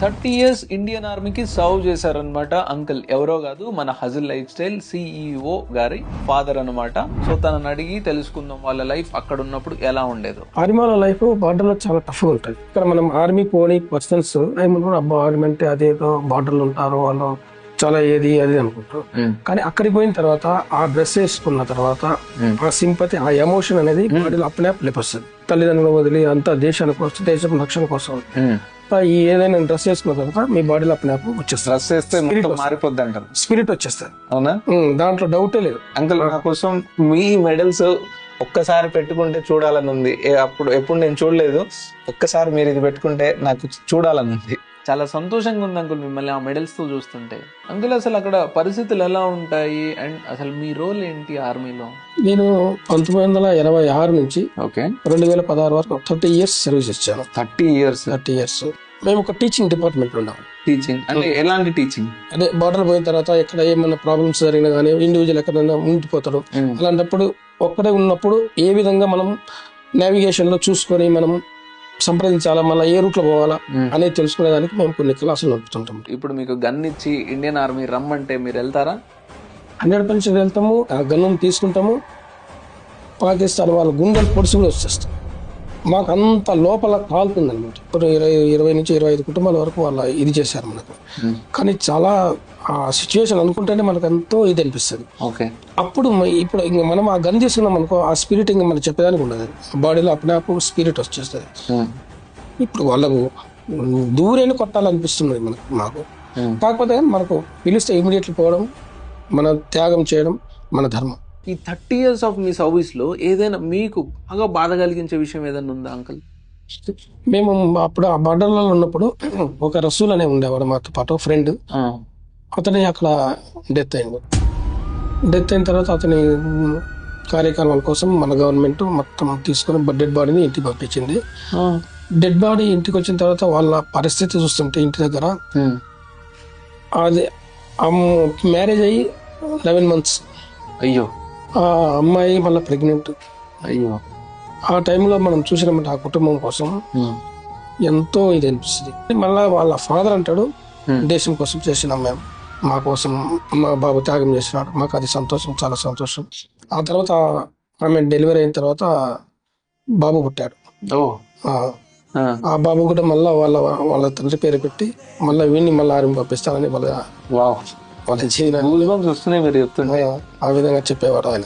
30 years Indian ఆర్మీకి serve చేశారనమాట uncle. ఎవరో కాదు, మన హజిల్ లైఫ్ స్టైల్ CEO గారి ఫాదర్ అనమాట. సో తనని అడిగి తెలుసుకుందాం వాళ్ళ లైఫ్ అక్కడ ఉన్నప్పుడు ఎలా ఉండేదో. ఆర్మీలో లైఫ్ బార్డర్ లో చాలా టఫ్ గా ఉంటుంది. ఇక్కడ మనం ఆర్మీ పోనీ పర్సన్స్ ఏమనుకున్నా, అబ్బా ఆర్మీ అంటే అదేదో బార్డర్లు ఉంటారు వాళ్ళు చాలా ఏది అది అనుకుంటారు. కానీ అక్కడికి పోయిన తర్వాత ఆ డ్రెస్ వేసుకున్న తర్వాత ఆ సింపతి, ఆ ఎమోషన్ అనేది బాడీలో అప్పుడే లేపొస్తుంది. తల్లిదండ్రులు వదిలి అంతా దేశానికి కోసం, దేశం రక్షణ కోసం ఈ ఏదైనా డ్రెస్ వేసుకున్న తర్వాత మీ బాడీలో అప్పుడే వచ్చేస్తుంది. డ్రెస్ వేస్తే మారిపోద్ది అంటారు, స్పిరిట్ వచ్చేస్తుంది. అవునా? దాంట్లో డౌటే లేదు. అంకుల్ నా కోసం మీ మెడల్స్ ఒక్కసారి పెట్టుకుంటే చూడాలని ఉంది. ఎప్పుడు నేను చూడలేదు. ఒక్కసారి మీరు ఇది పెట్టుకుంటే నాకు చూడాలని ఉంది. చాలా సంతోషంగా ఉంది అంకుల్ మిమ్మల్ని ఆ మెడల్స్ తో చూస్తుంటే. అంకుల్ అసలు అక్కడ పరిస్థితులు ఎలా ఉంటాయి అండ్ అసలు మీ రోల్ ఏంటి ఆర్మీలో? నేను 1986 నుంచి 2016 వరకు 30 years సర్వీస్ ఇచ్చాను. 30 years. మేము ఒక టీచింగ్ డిపార్ట్మెంట్ లో ఉన్నాము. టీచింగ్ అంటే ఎలాంటి టీచింగ్? అదే బార్డర్ పోయిన తర్వాత ఎక్కడ ఏమైనా ప్రాబ్లమ్స్ జరిగినా కానీ, ఇండివిజువల్ ఎక్కడైనా ఉండిపోతారు, అలాంటప్పుడు ఒక్కడే ఉన్నప్పుడు ఏ విధంగా మనం నావిగేషన్ లో చూసుకొని మనం సంప్రదించాలా, మళ్ళీ ఏ రూట్ లో పోవాలా అనేది తెలుసుకునేదానికి మేము కొన్ని క్లాసులు నడుపుతుంటాం. ఇప్పుడు మీకు గన్ ఇచ్చి ఇండియన్ ఆర్మీ రమ్మంటే మీరు వెళ్తారా? 100% వెళ్తాము. ఆ గన్ను తీసుకుంటాము. పాకిస్తాన్ వాళ్ళ గుండెలు పొడిసి కూడా వచ్చేస్తాం. మాకు అంత లోపల కాలుతుంది అనమాట. ఇప్పుడు 20 నుంచి 25 కుటుంబాల వరకు వాళ్ళ ఇది చేశారు మనకు. కానీ చాలా ఆ సిచ్యువేషన్ అనుకుంటేనే మనకు ఎంతో ఇది అనిపిస్తుంది. అప్పుడు ఇప్పుడు ఇంక మనం ఆ గన్ తీసుకున్నాం అనుకో, ఆ స్పిరిట్ ఇంకా మనం చెప్పేదానికి ఉండదు. బాడీలో అప్పుడు స్పిరిట్ వచ్చేస్తుంది. ఇప్పుడు వాళ్ళకు దూరేని కొట్టాలనిపిస్తుంది మాకు. కాకపోతే మనకు పిలిస్తే ఇమీడియట్లీ పోవడం, మన త్యాగం చేయడం మన ధర్మం. ఈ 30 years ఆఫ్ మీ సర్వీస్ లో ఏదైనా మీకు బాగా బాధ కలిగించే విషయం ఏదైనా ఉందా అంకుల్? మేము అప్పుడు ఆ బార్డర్లలో ఉన్నప్పుడు ఒక రసూల్ అనే ఉండేవాడు మాతో పాటు ఫ్రెండ్. అతని అక్కడ డెత్ అయింది. డెత్ అయిన తర్వాత అతని కార్యక్రమాల కోసం మన గవర్నమెంట్ మొత్తం తీసుకుని డెడ్ బాడీని ఇంటికి పంపించింది. డెడ్ బాడీ ఇంటికి వచ్చిన తర్వాత వాళ్ళ పరిస్థితి చూస్తుంటే ఇంటి దగ్గర అది మ్యారేజ్ అయ్యి 11 months. అయ్యో. ఆ అమ్మాయి మళ్ళీ ప్రెగ్నెంట్. అయ్యో. ఆ టైంలో మనం చూసినామంటే ఆ కుటుంబం కోసం ఎంతో ఇది అనిపిస్తుంది. మళ్ళా వాళ్ళ ఫాదర్ అంటాడు, దేశం కోసం చేసినాం మేము, మా కోసం మా బాబు త్యాగం చేసినాడు, మాకు అది సంతోషం, చాలా సంతోషం. ఆ తర్వాత ఆమె డెలివరీ అయిన తర్వాత బాబు పుట్టాడు. ఆ బాబు కూడా మళ్ళా వాళ్ళ తండ్రి పేరు పెట్టి మళ్ళీ వీడిని మళ్ళీ ఆర్మీ పంపిస్తానని వాళ్ళ వస్తున్నాయి మీరు చెప్తున్నా. ఆ విధంగా చెప్పేవాడు ఆయన.